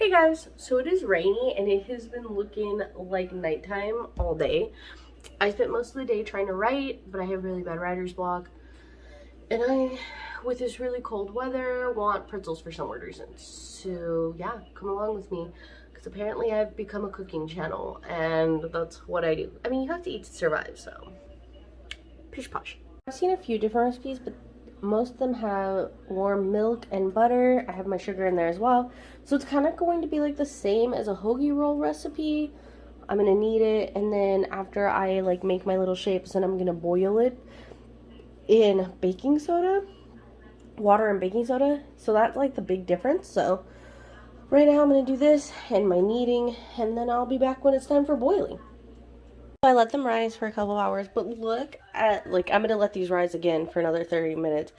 Hey guys, so it is rainy and it has been looking like nighttime all day. I spent most of the day trying to write, but I have really bad writer's block. And I, with this really cold weather, want pretzels for some weird reason. So yeah, come along with me. Because apparently I've become a cooking channel and that's what I do. I mean, you have to eat to survive, so pish posh. I've seen a few different recipes, but most of them have warm milk and butter. I have my sugar in there as well. So it's kind of going to be like the same as a hoagie roll recipe. I'm going to knead it, and then after I like make my little shapes, then I'm going to boil it in baking soda, water and baking soda. So that's like the big difference. So right now I'm going to do this and my kneading, and then I'll be back when it's time for boiling. I let them rise for a couple hours, but look at, like, I'm gonna let these rise again for another 30 minutes.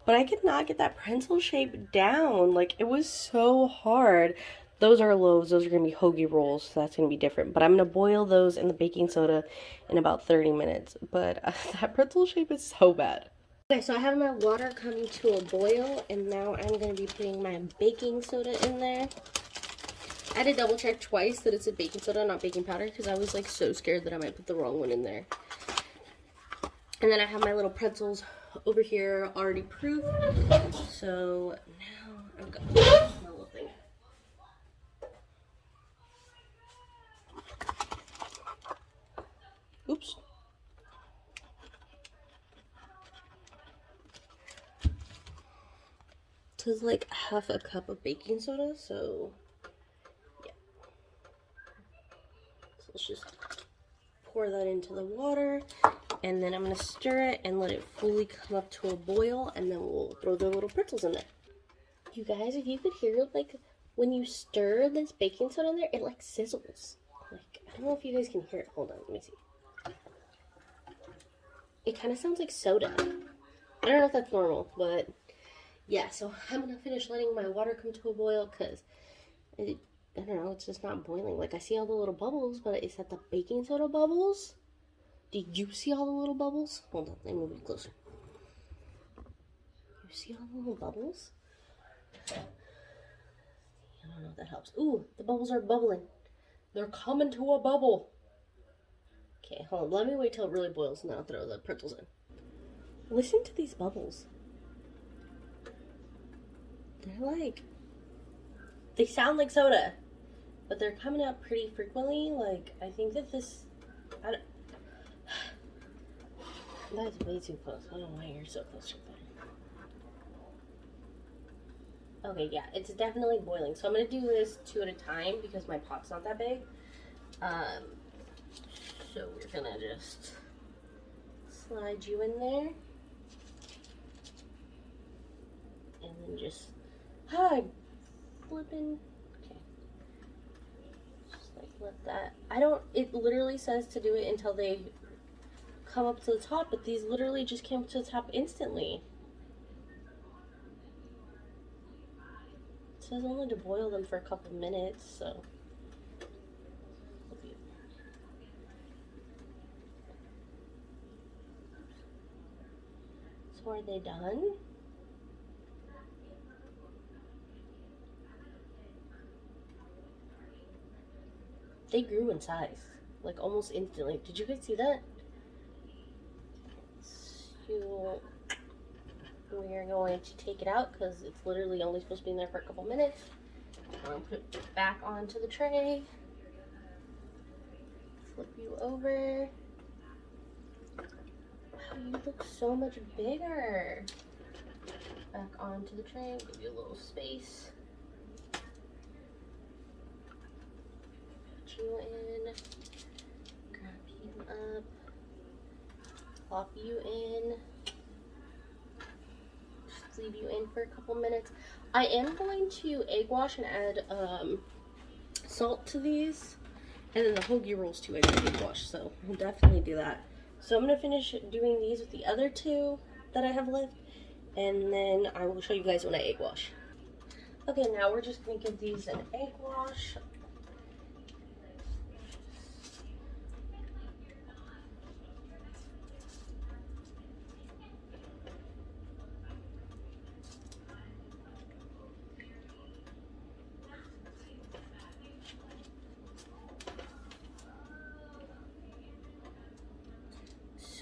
But I could not get that pretzel shape down. Like, it was so hard. Those are loaves. Those are gonna be hoagie rolls, so that's gonna be different. But I'm gonna boil those in the baking soda in about 30 minutes. But that pretzel shape is so bad. Okay, so I have my water coming to a boil, and now I'm gonna be putting my baking soda in there. I had to double check twice that it's a baking soda, not baking powder, because I was like so scared that I might put the wrong one in there. And then I have my little pretzels over here already proofed. So now I've got my little thing. Oops. So it's like half a cup of baking soda, so yeah. So let's just pour that into the water, and then I'm gonna stir it and let it fully come up to a boil, and then we'll throw the little pretzels in there. You guys, if you could hear, like, when you stir this baking soda in there, it like sizzles. Like, I don't know if you guys can hear it. Hold on, let me see. It kind of sounds like soda. I don't know if that's normal, but yeah, so I'm gonna finish letting my water come to a boil because I don't know, it's just not boiling. Like, I see all the little bubbles, but is that the baking soda bubbles? Did you see all the little bubbles? Hold on, let me move it closer. You see all the little bubbles? I don't know if that helps. Ooh, the bubbles are bubbling. They're coming to a bubble. Okay, hold on. Let me wait till it really boils and then I'll throw the pretzels in. Listen to these bubbles. They're like, they sound like soda, but they're coming out pretty frequently. Like, I think that this, that's way too close. I don't know why you're so close to that. Okay, yeah, it's definitely boiling. So I'm going to do this 2 at a time because my pot's not that big. So we're going to just slide you in there. And then just, flipping. Okay. Just like let that, it literally says to do it until they come up to the top, but these literally just came up to the top instantly. It says only to boil them for a couple minutes, so. So are they done? They grew in size, like almost instantly. Did you guys see that? So we're going to take it out because it's literally only supposed to be in there for a couple minutes. I'll put it back onto the tray. Flip you over. Wow, you look so much bigger. Back onto the tray, give you a little space. Put you in. Grab you up. Plop you in. Just leave you in for a couple minutes. I am going to egg wash and add salt to these. And then the hoagie rolls too, I gotta egg wash, so we'll definitely do that. So I'm gonna finish doing these with the other 2 that I have left, and then I will show you guys when I egg wash. Okay, now we're just gonna give these an egg wash.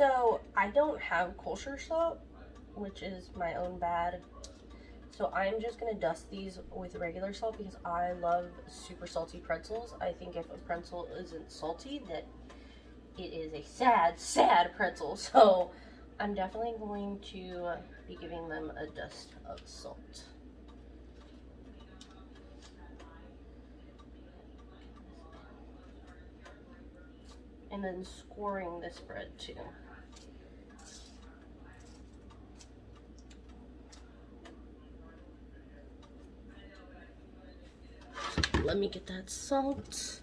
So I don't have kosher salt, which is my own bad. So I'm just gonna dust these with regular salt because I love super salty pretzels. I think if a pretzel isn't salty, that it is a sad, sad pretzel. So I'm definitely going to be giving them a dust of salt. And then scoring this bread too. Let me get that salt.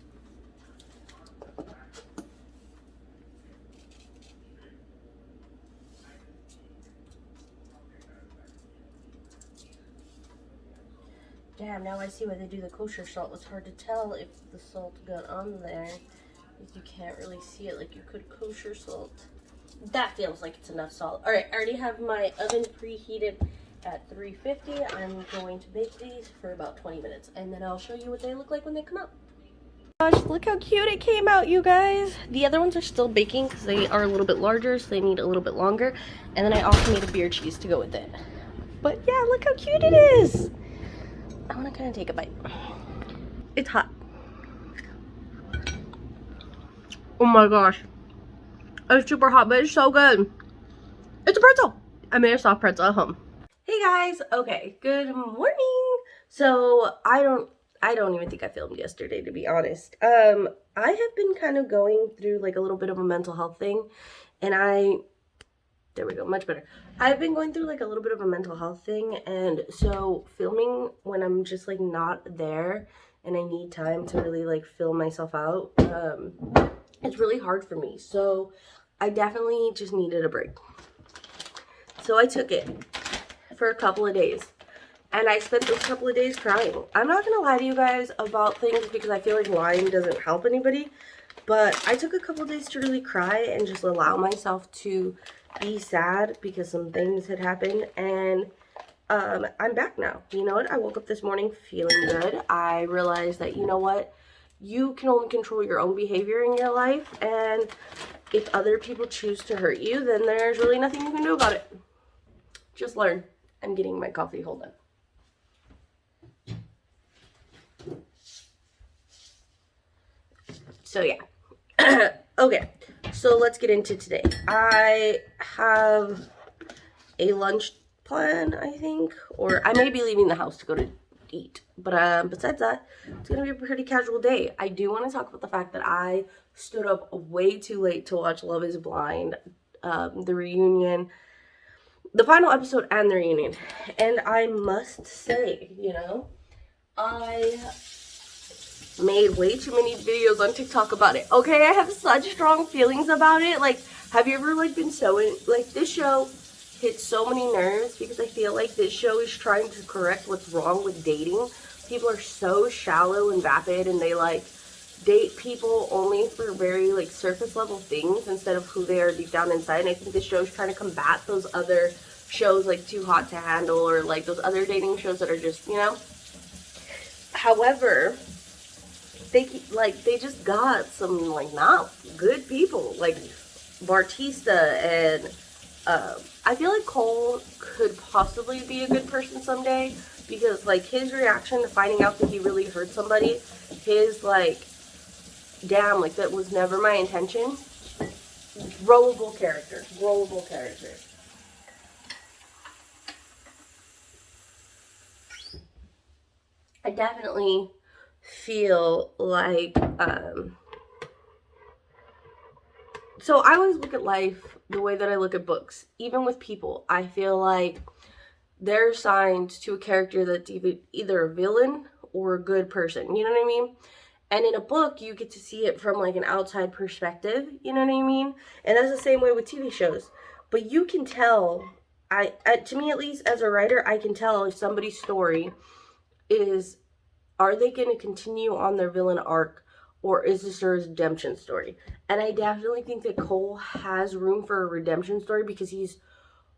Damn, now I see why they do the kosher salt. It's hard to tell if the salt got on there, because you can't really see it like you could kosher salt. That feels like it's enough salt. All right, I already have my oven preheated at 350. I'm going to bake these for about 20 minutes, and then I'll show you what they look like when they come out. Gosh, look how cute it came out, you guys. The other ones are still baking because they are a little bit larger, so they need a little bit longer. And then I also made a beer cheese to go with it. But yeah, look how cute it is. I want to kind of take a bite. It's hot. Oh my gosh. It's super hot, but it's so good. It's a pretzel. I made a soft pretzel at home. Hey guys. Okay, good morning. So I don't even think I filmed yesterday, to be honest. I have been kind of going through like a little bit of a mental health thing, and there we go, much better. I've been going through like a little bit of a mental health thing, and so filming when I'm just like not there and I need time to really like fill myself out, it's really hard for me. So I definitely just needed a break. So I took it for a couple of days, and I spent those couple of days crying. I'm not gonna lie to you guys about things because I feel like lying doesn't help anybody, but I took a couple of days to really cry and just allow myself to be sad because some things had happened, and I'm back now. You know what? I woke up this morning feeling good. I realized that, you know what? You can only control your own behavior in your life, and if other people choose to hurt you, then there's really nothing you can do about it. Just learn. I'm getting my coffee. Hold on. So yeah. Okay, so let's get into today. I have a lunch plan, I think, or I may be leaving the house to go to eat. But besides that, it's gonna be a pretty casual day. I do want to talk about the fact that I stood up way too late to watch Love is Blind, the reunion, the final episode and the reunion. And I must say, you know, I made way too many videos on TikTok about it. Okay, I have such strong feelings about it. Like, have you ever like been so in, like, this show hits so many nerves because I feel like this show is trying to correct what's wrong with dating. People are so shallow and vapid, and they like date people only for very like surface level things instead of who they are deep down inside. And I think this show is trying to combat those other shows like Too Hot to Handle, or like those other dating shows that are just, you know. However, they just got some like not good people like Bartista, and I feel like Cole could possibly be a good person someday, because like his reaction to finding out that he really hurt somebody, his like, damn, like that was never my intention. Rollable character. I definitely feel like, so I always look at life the way that I look at books. Even with people, I feel like they're assigned to a character that's either a villain or a good person, you know what I mean? And in a book, you get to see it from like an outside perspective, you know what I mean? And that's the same way with TV shows. But you can tell, to me at least as a writer, I can tell if somebody's story is, are they going to continue on their villain arc, or is this a redemption story? And I definitely think that Cole has room for a redemption story because he's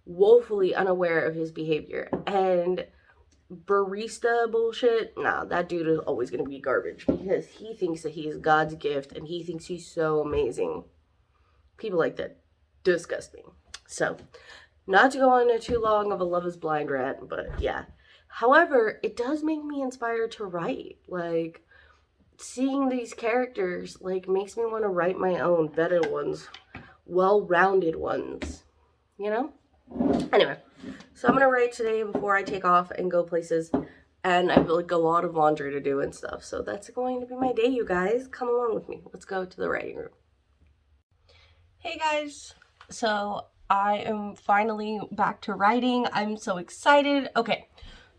woefully unaware of his behavior. And barista bullshit, nah, that dude is always going to be garbage because he thinks that he is God's gift and he thinks he's so amazing. People like that disgust me. So, not to go on too long of a Love is Blind rant, but yeah. However, it does make me inspired to write. Like, seeing these characters, like, makes me want to write my own better ones. Well-rounded ones. You know? Anyway, so I'm gonna write today before I take off and go places. And I have like a lot of laundry to do and stuff. So that's going to be my day, you guys. Come along with me. Let's go to the writing room. Hey guys. So I am finally back to writing. I'm so excited. Okay,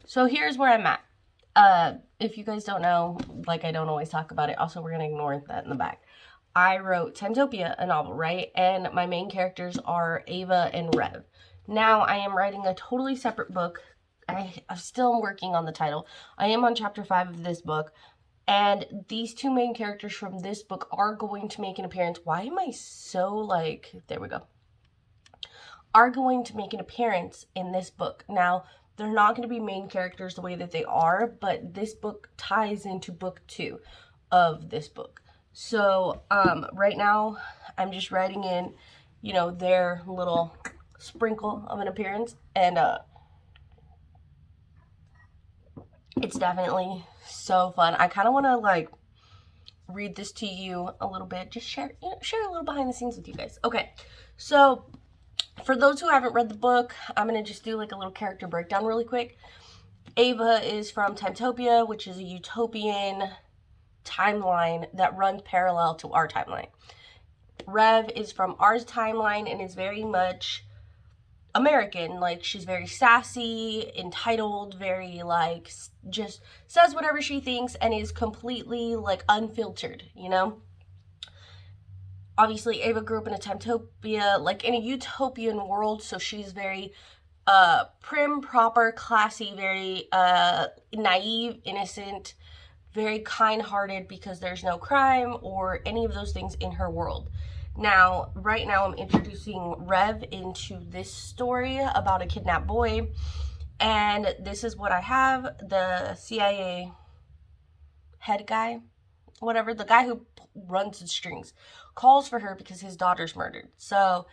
so here's where I'm at. If you guys don't know, like I don't always talk about it. Also, we're gonna ignore that in the back. I wrote Timtopia, a novel, right? And my main characters are Ava and Rev. Now I am writing a totally separate book. I still am working on the title. I am on chapter 5 of this book. And these two main characters from this book are going to make an appearance. Why am I so like, there we go. Are going to make an appearance in this book. Now, they're not going to be main characters the way that they are, but this book ties into book 2 of this book. So, right now, I'm just writing in, you know, their little sprinkle of an appearance. And, it's definitely so fun. I kind of want to like read this to you a little bit, just share a little behind the scenes with you guys. Okay, so for those who haven't read the book, I'm gonna just do like a little character breakdown really quick. Ava is from Timtopia, which is a utopian timeline that runs parallel to our timeline. Rev is from our timeline and is very much American. Like, she's very sassy, entitled, very like just says whatever she thinks and is completely like unfiltered, you know. Obviously Ava grew up in a Timtopia, like in a utopian world, so she's very prim, proper, classy, very naive, innocent, very kind-hearted because there's no crime or any of those things in her world. Now, right now I'm introducing Rev into this story about a kidnapped boy, and this is what I have. The CIA head guy, whatever, the guy who runs the strings, calls for her because his daughter's murdered. So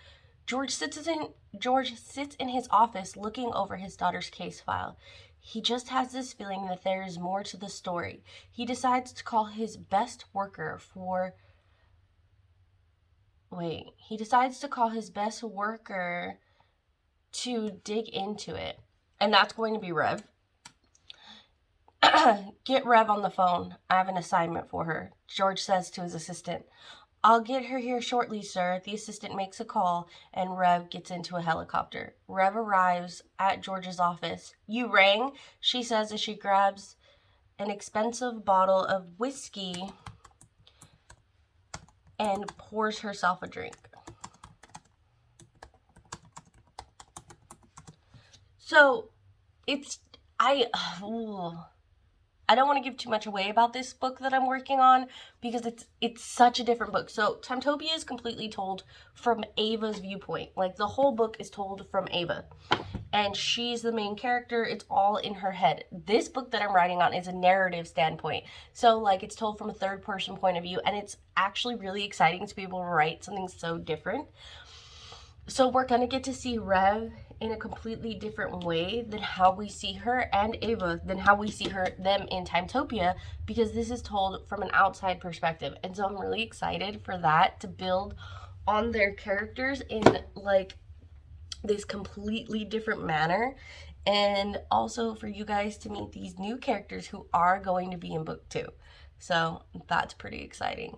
George sits in his office looking over his daughter's case file. He just has this feeling that there is more to the story. He decides to call his best worker to dig into it. And that's going to be Rev. Get Rev on the phone. I have an assignment for her. George says to his assistant, I'll get her here shortly, sir. The assistant makes a call, and Rev gets into a helicopter. Rev arrives at George's office. You rang, she says as she grabs an expensive bottle of whiskey and pours herself a drink. So, I don't want to give too much away about this book that I'm working on because it's such a different book. So Timtopia is completely told from Ava's viewpoint. Like, the whole book is told from Ava. And she's the main character. It's all in her head. This book that I'm writing on is a narrative standpoint. So, like, it's told from a third-person point of view. And it's actually really exciting to be able to write something so different. So we're going to get to see Rev in a completely different way than how we see her, and Ava than how we see them in Timtopia, because this is told from an outside perspective. And so I'm really excited for that, to build on their characters in like this completely different manner, and also for you guys to meet these new characters who are going to be in book 2. So that's pretty exciting.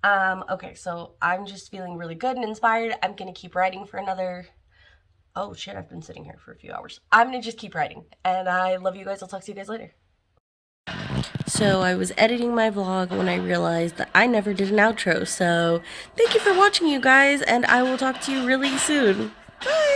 Okay, so I'm just feeling really good and inspired. I'm gonna keep writing for another, oh shit, I've been sitting here for a few hours. I'm gonna just keep writing, and I love you guys. I'll talk to you guys later. So I was editing my vlog when I realized that I never did an outro, so thank you for watching, you guys, and I will talk to you really soon. Bye!